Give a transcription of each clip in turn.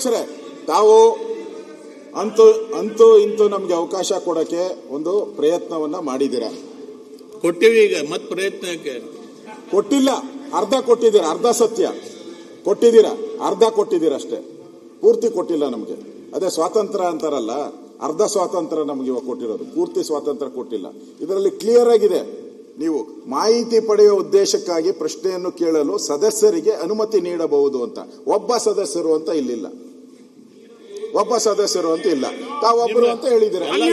ಅಧ್ಯಕ್ಷರೇ, ತಾವು ಅಂತೂ ಇಂತೂ ನಮ್ಗೆ ಅವಕಾಶ ಕೊಡಕ್ಕೆ ಒಂದು ಪ್ರಯತ್ನವನ್ನ ಮಾಡಿದ್ದೀರಾ. ಕೊಟ್ಟಿವಿ, ಈಗ ಮತ್ತೆ ಪ್ರಯತ್ನಕ್ಕೆ ಕೊಟ್ಟಿಲ್ಲ, ಅರ್ಧ ಕೊಟ್ಟಿದ್ದೀರಾ, ಅರ್ಧ ಸತ್ಯ ಕೊಟ್ಟಿದ್ದೀರಾ, ಅರ್ಧ ಕೊಟ್ಟಿದ್ದೀರಾ ಅಷ್ಟೇ, ಪೂರ್ತಿ ಕೊಟ್ಟಿಲ್ಲ ನಮಗೆ. ಅದೇ ಸ್ವಾತಂತ್ರ್ಯ ಅಂತಾರಲ್ಲ, ಅರ್ಧ ಸ್ವಾತಂತ್ರ್ಯ ನಮಗೆ ಇವಾಗ ಕೊಟ್ಟಿರೋದು, ಪೂರ್ತಿ ಸ್ವಾತಂತ್ರ್ಯ ಕೊಟ್ಟಿಲ್ಲ. ಇದರಲ್ಲಿ ಕ್ಲಿಯರ್ ಆಗಿದೆ, ನೀವು ಮಾಹಿತಿ ಪಡೆಯುವ ಉದ್ದೇಶಕ್ಕಾಗಿ ಪ್ರಶ್ನೆಯನ್ನು ಕೇಳಲು ಸದಸ್ಯರಿಗೆ ಅನುಮತಿ ನೀಡಬಹುದು ಅಂತ. ಒಬ್ಬ ಸದಸ್ಯರು ಅಂತ ಇಲ್ಲಿಲ್ಲ, ಒಬ್ಬ ಸದಸ್ಯರು ಅಂತ ಇಲ್ಲ, ತಾವೊಬ್ಬರು ಅಂತ ಹೇಳಿದ್ದೀರಾ. ಅಲ್ಲ,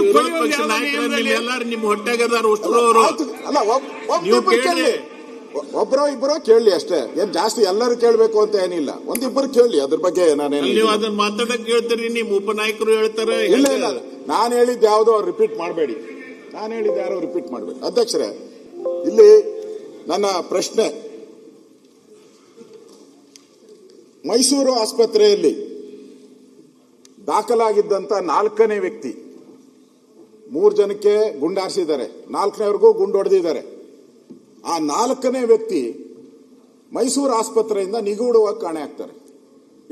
ಒಬ್ಬರೋ ಇಬ್ಬರೋ ಕೇಳಲಿ ಅಷ್ಟೇ, ಏನ್ ಜಾಸ್ತಿ ಎಲ್ಲರೂ ಕೇಳಬೇಕು ಅಂತ ಏನಿಲ್ಲ, ಒಂದಿಬ್ಬರು ಕೇಳಲಿ. ಅದ್ರ ಬಗ್ಗೆ ನಾನೇನು ನೀವು ಅದನ್ನ ಮಾತಾಡಕ್ ಹೇಳ್ತೀರಿ, ನಿಮ್ಮ ಉಪನಾಯಕರು ಹೇಳ್ತಾರೆ. ಇಲ್ಲ ಇಲ್ಲ, ನಾನು ಹೇಳಿದ್ದು ಯಾವುದೋ ಅವ್ರು ರಿಪೀಟ್ ಮಾಡಬೇಡಿ, ನಾನು ಹೇಳಿದ್ದು ಯಾರೋ ರಿಪೀಟ್ ಮಾಡಬೇಡಿ. ಅಧ್ಯಕ್ಷರೇ, ಇಲ್ಲಿ ನನ್ನ ಪ್ರಶ್ನೆ, ಮೈಸೂರು ಆಸ್ಪತ್ರೆಯಲ್ಲಿ ದಾಖಲಾಗಿದ್ದಂತ 4ನೇ ವ್ಯಕ್ತಿ, 3 ಜನಕ್ಕೆ ಗುಂಡಾರಿಸಿದ್ದಾರೆ, 4ನೇವರೆಗೂ ಗುಂಡು ಹೊಡೆದಿದ್ದಾರೆ. ಆ 4ನೇ ವ್ಯಕ್ತಿ ಮೈಸೂರು ಆಸ್ಪತ್ರೆಯಿಂದ ನಿಗೂಢವಾಗಿ ಕಾಣೆ ಆಗ್ತಾರೆ.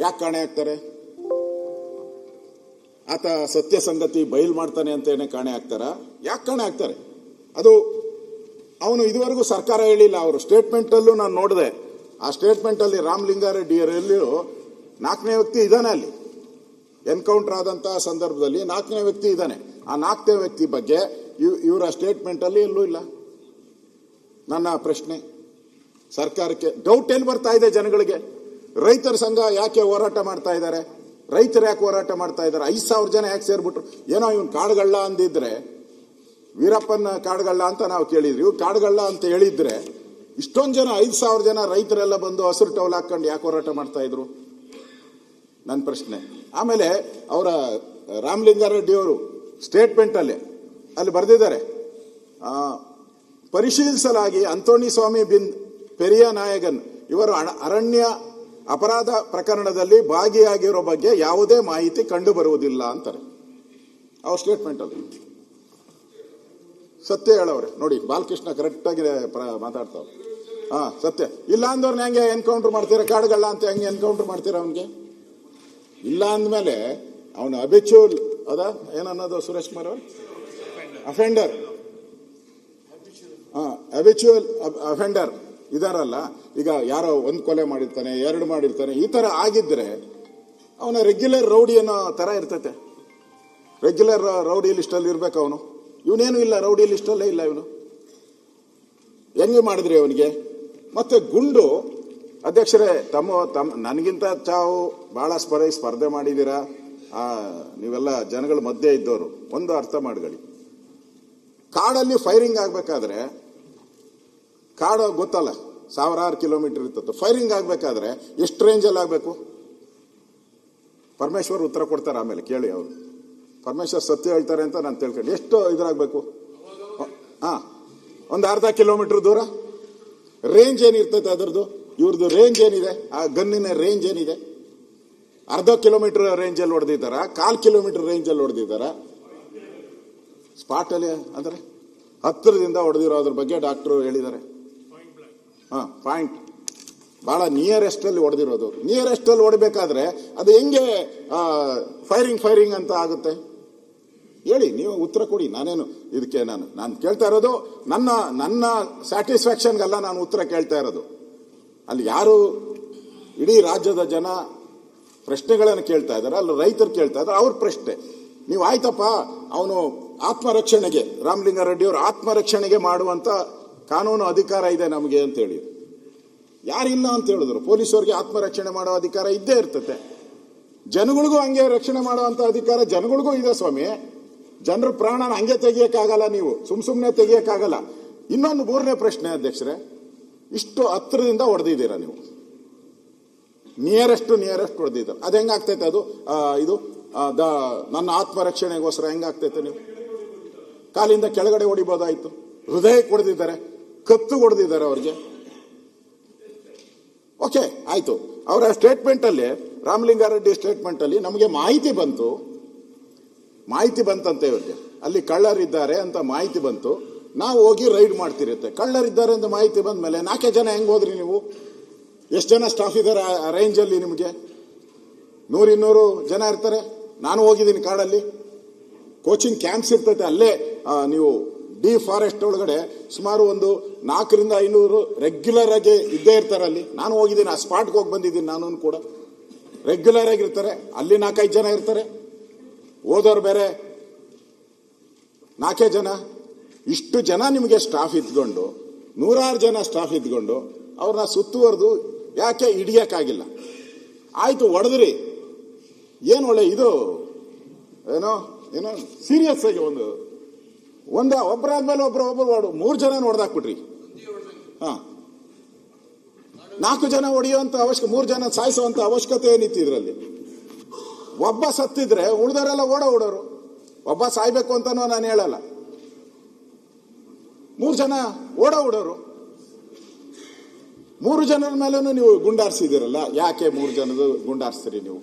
ಯಾಕೆ ಕಾಣೆ ಆಗ್ತಾರೆ? ಆತ ಸತ್ಯ ಸಂಗತಿ ಬಯಲು ಮಾಡ್ತಾನೆ ಅಂತೇನೆ ಕಾಣೆ ಆಗ್ತಾರ? ಯಾಕೆ ಕಾಣೆ ಆಗ್ತಾರೆ? ಅದು ಅವನು ಇದುವರೆಗೂ ಸರ್ಕಾರ ಹೇಳಿಲ್ಲ. ಅವರು ಸ್ಟೇಟ್ಮೆಂಟ್ ಅಲ್ಲೂ ನಾನು ನೋಡಿದೆ, ಆ ಸ್ಟೇಟ್ಮೆಂಟ್ ಅಲ್ಲಿ ರಾಮಲಿಂಗಾರೆಡ್ಡಿ ಅವರಲ್ಲಿ 4ನೇ ವ್ಯಕ್ತಿ ಇದ್ದಾನೆ. ಅಲ್ಲಿ ಎನ್ಕೌಂಟರ್ ಆದಂತಹ ಸಂದರ್ಭದಲ್ಲಿ 4ನೇ ವ್ಯಕ್ತಿ ಇದ್ದಾನೆ. ಆ 4ನೇ ವ್ಯಕ್ತಿ ಬಗ್ಗೆ ಇವರ ಸ್ಟೇಟ್ಮೆಂಟ್ ಅಲ್ಲಿ ಎಲ್ಲೂ ಇಲ್ಲ. ನನ್ನ ಪ್ರಶ್ನೆ ಸರ್ಕಾರಕ್ಕೆ, ಡೌಟ್ ಎಲ್ಲಿ ಬರ್ತಾ ಇದೆ ಜನಗಳಿಗೆ? ರೈತರ ಸಂಘ ಯಾಕೆ ಹೋರಾಟ ಮಾಡ್ತಾ ಇದ್ದಾರೆ? ರೈತರು ಯಾಕೆ ಹೋರಾಟ ಮಾಡ್ತಾ ಇದ್ದಾರೆ? 5,000 ಜನ ಯಾಕೆ ಸೇರ್ಬಿಟ್ರು? ಏನೋ ಇವನ್ ಕಾಡುಗಳ್ಳ ಅಂದಿದ್ರೆ, ವೀರಪ್ಪನ ಕಾಡುಗಳ್ಳ ಅಂತ ನಾವು ಕೇಳಿದ್ವಿ, ಇವ್ ಕಾಡುಗಳ್ಳ ಅಂತ ಹೇಳಿದ್ರೆ ಇಷ್ಟೊಂದು ಜನ 5,000 ಜನ ರೈತರೆಲ್ಲ ಬಂದು ಹಸಿರು ಟವಲ್ ಹಾಕೊಂಡು ಯಾಕೆ ಹೋರಾಟ ಮಾಡ್ತಾ ಇದ್ರು? ನನ್ನ ಪ್ರಶ್ನೆ. ಆಮೇಲೆ ಅವರ ರಾಮಲಿಂಗಾರೆಡ್ಡಿ ಅವರು ಸ್ಟೇಟ್ಮೆಂಟ್ ಅಲ್ಲಿ ಬರೆದಿದ್ದಾರೆ, ಪರಿಶೀಲಿಸಲಾಗಿ ಅಂತೋಣಿ ಸ್ವಾಮಿ ಬಿನ್ ಪೆರಿಯ ನಾಯಗನ್ ಇವರು ಅರಣ್ಯ ಅಪರಾಧ ಪ್ರಕರಣದಲ್ಲಿ ಭಾಗಿಯಾಗಿರೋ ಬಗ್ಗೆ ಯಾವುದೇ ಮಾಹಿತಿ ಕಂಡು ಬರುವುದಿಲ್ಲ ಅಂತಾರೆ ಅವ್ರ ಸ್ಟೇಟ್ಮೆಂಟ್ ಅಲ್ಲಿ. ಸತ್ಯ ಹೇಳವ್ರೆ ನೋಡಿ, ಬಾಲಕೃಷ್ಣ ಕರೆಕ್ಟ್ ಆಗಿ ಮಾತಾಡ್ತಾವ್ರೆ. ಸತ್ಯ ಇಲ್ಲ ಅಂದವ್ರನ್ನ ಹೆಂಗೆ ಎನ್ಕೌಂಟರ್ ಮಾಡ್ತೀರಾ? ಕಾಡುಗಳ್ಳ ಅಂತ ಹೆಂಗೆ ಎನ್ಕೌಂಟರ್ ಮಾಡ್ತೀರಾ? ಅವನಿಗೆ ಇಲ್ಲ ಅಂದ್ಮೇಲೆ ಅವನು ಅಬಿಚುವಲ್ ಏನನ್ನೋದು ಸುರೇಶ್ ಕುಮಾರ್ ಅವರು ಅಫೆಂಡರ್, ಅಬಿಚುವಲ್ ಅಫೆಂಡರ್ ಇದಾರಲ್ಲ. ಈಗ ಯಾರೋ 1 ಕೊಲೆ ಮಾಡಿರ್ತಾನೆ, 2 ಮಾಡಿರ್ತಾನೆ, ಈ ತರ ಆಗಿದ್ರೆ ಅವನ ರೆಗ್ಯುಲರ್ ರೌಡಿ ಅನ್ನೋ ತರ ಇರ್ತೈತೆ. ರೆಗ್ಯುಲರ್ ರೌಡಿ ಲಿಸ್ಟ್ ಅಲ್ಲಿ ಇರ್ಬೇಕು ಅವನು. ಇವನೇನು ಇಲ್ಲ, ರೌಡಿ ಲಿಸ್ಟ್ ಅಲ್ಲೇ ಇಲ್ಲ ಇವನು. ಹೆಂಗೆ ಮಾಡಿದ್ರಿ ಅವನಿಗೆ? ಮತ್ತೆ ಗುಂಡು, ಅಧ್ಯಕ್ಷರೇ, ನನಗಿಂತ ತಾವು ಬಹಳ ಸ್ಪರ್ಧೆ ಮಾಡಿದ್ದೀರಾ, ನೀವೆಲ್ಲ ಜನಗಳ ಮಧ್ಯೆ ಇದ್ದವರು. ಒಂದು ಅರ್ಥ ಮಾಡ್ಕೊಳ್ಳಿ, ಕಾಡಲ್ಲಿ ಫೈರಿಂಗ್ ಆಗ್ಬೇಕಾದ್ರೆ, ಕಾಡು ಗೊತ್ತಲ್ಲ, 1000 ಕಿಲೋಮೀಟರ್ ಇರ್ತದೆ. ಫೈರಿಂಗ್ ಆಗ್ಬೇಕಾದ್ರೆ ಎಷ್ಟು ರೇಂಜಲ್ಲಿ ಆಗ್ಬೇಕು? ಪರಮೇಶ್ವರ್ ಉತ್ತರ ಕೊಡ್ತಾರೆ, ಆಮೇಲೆ ಕೇಳಿ ಅವರು. ಪರಮೇಶ್ವರ್ ಸತ್ಯ ಹೇಳ್ತಾರೆ ಅಂತ ನಾನು ತಿಳ್ಕೊಂಡು, ಎಷ್ಟು ಇದ್ರಾಗಬೇಕು? ಒಂದು ಅರ್ಧ ಕಿಲೋಮೀಟರ್ ದೂರ ರೇಂಜ್ ಏನಿರ್ತೈತೆ ಅದರದ್ದು? ಇವ್ರದ್ದು ರೇಂಜ್ ಏನಿದೆ? ಆ ಗನ್ನಿನ ರೇಂಜ್ ಏನಿದೆ? ಅರ್ಧ ಕಿಲೋಮೀಟರ್ ರೇಂಜಲ್ಲಿ ಹೊಡೆದಿದ್ದಾರ? 1/4 ಕಿಲೋಮೀಟರ್ ರೇಂಜಲ್ಲಿ ಹೊಡೆದಿದ್ದಾರ? ಸ್ಪಾಟ್ ಅಲ್ಲಿ ಅಂದ್ರೆ ಹತ್ತಿರದಿಂದ ಹೊಡೆದಿರೋದ್ರ ಬಗ್ಗೆ ಡಾಕ್ಟರ್ ಹೇಳಿದ್ದಾರೆ. ಪಾಯಿಂಟ್ ಬಹಳ ನಿಯರೆಸ್ಟ್ ಅಲ್ಲಿ ಹೊಡೆದಿರೋದು. ನಿಯರೆಸ್ಟ್ ಅಲ್ಲಿ ಹೊಡಬೇಕಾದ್ರೆ ಅದು ಹೆಂಗೆ ಫೈರಿಂಗ್ ಅಂತ ಆಗುತ್ತೆ? ಹೇಳಿ, ನೀವು ಉತ್ತರ ಕೊಡಿ. ನಾನೇನು ಇದಕ್ಕೆ ನಾನು ಕೇಳ್ತಾ ಇರೋದು ನನ್ನ ಸ್ಯಾಟಿಸ್ಫ್ಯಾಕ್ಷನ್ಗಲ್ಲ ನಾನು ಉತ್ತರ ಕೇಳ್ತಾ ಇರೋದು. ಅಲ್ಲಿ ಯಾರು ಇಡೀ ರಾಜ್ಯದ ಜನ ಪ್ರಶ್ನೆಗಳನ್ನು ಕೇಳ್ತಾ ಇದ್ದಾರೆ, ಅಲ್ಲಿ ರೈತರು ಕೇಳ್ತಾ ಇದ್ದಾರೆ, ಅವ್ರ ಪ್ರಶ್ನೆ. ನೀವು ಆಯ್ತಪ್ಪ, ಅವನು ಆತ್ಮರಕ್ಷಣೆಗೆ, ರಾಮಲಿಂಗಾರೆಡ್ಡಿ ಅವರು ಆತ್ಮರಕ್ಷಣೆಗೆ ಮಾಡುವಂತ ಕಾನೂನು ಅಧಿಕಾರ ಇದೆ ನಮಗೆ ಅಂತ ಹೇಳಿ, ಯಾರಿಲ್ಲ ಅಂತ ಹೇಳಿದ್ರು. ಪೊಲೀಸರಿಗೆ ಆತ್ಮರಕ್ಷಣೆ ಮಾಡೋ ಅಧಿಕಾರ ಇದ್ದೇ ಇರ್ತತೆ, ಜನಗಳಿಗೂ ಹಂಗೆ ರಕ್ಷಣೆ ಮಾಡುವಂತ ಅಧಿಕಾರ ಜನಗಳಿಗೂ ಇದೆ ಸ್ವಾಮಿ. ಜನರ ಪ್ರಾಣನ ಹಂಗೆ ತೆಗಿಯಕ್ಕಾಗಲ್ಲ, ನೀವು ಸುಮ್ನೆ ತೆಗಿಯಕ್ಕಾಗಲ್ಲ. ಇನ್ನೊಂದು 3ನೇ ಪ್ರಶ್ನೆ ಅಧ್ಯಕ್ಷರೇ, ಇಷ್ಟು ಹತ್ತಿರದಿಂದ ಹೊಡೆದಿದ್ದೀರಾ ನೀವು, ನಿಯರೆಸ್ಟ್ ಹೊಡೆದಿದ್ದಾರೆ. ಅದು ಹೆಂಗಾಗ್ತೈತೆ? ಅದು ಇದು ನನ್ನ ಆತ್ಮರಕ್ಷಣೆಗೋಸ್ಕರ ಹೆಂಗಾಗ್ತೈತೆ? ನೀವು ಕಾಲಿಂದ ಕೆಳಗಡೆ ಹೊಡಿಬೋದಾಯ್ತು. ಹೃದಯಕ್ಕೆ ಹೊಡೆದಿದ್ದಾರೆ, ಕತ್ತು ಹೊಡೆದಿದ್ದಾರೆ ಅವ್ರಿಗೆ. ಓಕೆ, ಆಯ್ತು. ಅವರ ಸ್ಟೇಟ್ಮೆಂಟ್ ಅಲ್ಲಿ, ರಾಮಲಿಂಗಾರೆಡ್ಡಿ ಸ್ಟೇಟ್ಮೆಂಟ್ ಅಲ್ಲಿ ನಮಗೆ ಮಾಹಿತಿ ಬಂತಂತೆ ಇವ್ರಿಗೆ, ಅಲ್ಲಿ ಕಳ್ಳರಿದ್ದಾರೆ ಅಂತ ಮಾಹಿತಿ ಬಂತು. ನಾವು ಹೋಗಿ ರೈಡ್ ಮಾಡ್ತಿರುತ್ತೆ. ಕಳ್ಳರಿದ್ದಾರೆ ಅಂತ ಮಾಹಿತಿ ಬಂದ ಮೇಲೆ 4 ಜನ ಹೆಂಗ್ ಹೋದ್ರಿ ನೀವು? ಎಷ್ಟು ಜನ ಸ್ಟಾಫ್ ಇದ್ದಾರೆ ಆ ರೇಂಜ್ ಅಲ್ಲಿ ನಿಮಗೆ? 100-200 ಜನ ಇರ್ತಾರೆ. ನಾನು ಹೋಗಿದ್ದೀನಿ ಕಾಡಲ್ಲಿ, ಕೋಚಿಂಗ್ ಕ್ಯಾಂಪ್ಸ್ ಇರ್ತೈತೆ ಅಲ್ಲೇ. ನೀವು ಡಿ ಫಾರೆಸ್ಟ್ ಒಳಗಡೆ ಸುಮಾರು ಒಂದು 400-500 ರೆಗ್ಯುಲರ್ ಆಗಿ ಇದ್ದೇ ಇರ್ತಾರೆ ಅಲ್ಲಿ. ನಾನು ಹೋಗಿದ್ದೀನಿ, ಆ ಸ್ಪಾಟ್ಗೆ ಹೋಗಿ ಬಂದಿದ್ದೀನಿ. ನಾನು ಕೂಡ ರೆಗ್ಯುಲರ್ ಆಗಿರ್ತಾರೆ ಅಲ್ಲಿ. 4-5 ಜನ ಇರ್ತಾರೆ, ಓದೋರು ಬೇರೆ 4 ಜನ. ಇಷ್ಟು ಜನ ನಿಮಗೆ ಸ್ಟಾಫ್ ಇದ್ಕೊಂಡು, 100 ಜನ ಸ್ಟಾಫ್ ಇದ್ಕೊಂಡು ಅವ್ರನ್ನ ಸುತ್ತುವರೆದು ಯಾಕೆ ಹಿಡಿಯಕ್ಕಾಗಿಲ್ಲ? ಆಯ್ತು, ಹೊಡೆದ್ರಿ, ಏನು ಒಳ್ಳೆ ಇದು ಏನೋ ಸೀರಿಯಸ್ ಆಗಿ ಒಬ್ಬರಾದ್ಮೇಲೆ ಒಬ್ರು 3 ಜನ ಹೊಡೆದಾಕ್ಬಿಟ್ರಿ. 4 ಜನ ಹೊಡೆಯುವಂತ ಅವಶ್ಯಕ, 3 ಜನ ಸಾಯಿಸುವಂತ ಅವಶ್ಯಕತೆ ಏನಿತ್ತು ಇದರಲ್ಲಿ? ಒಬ್ಬ ಸತ್ತಿದ್ರೆ ಉಳಿದವರೆಲ್ಲ ಓಡೋರು. ಒಬ್ಬ ಸಾಯ್ಬೇಕು ಅಂತಾನೂ ನಾನು ಹೇಳಲ್ಲ, 3 ಜನ ಓಡೋರು. 3 ಜನರ ಮೇಲೂ ನೀವು ಗುಂಡಾರಿಸಿದಿರಲ್ಲ, ಯಾಕೆ 3 ಜನದ ಗುಂಡಾರಿಸ್ತೀರಿ ನೀವು?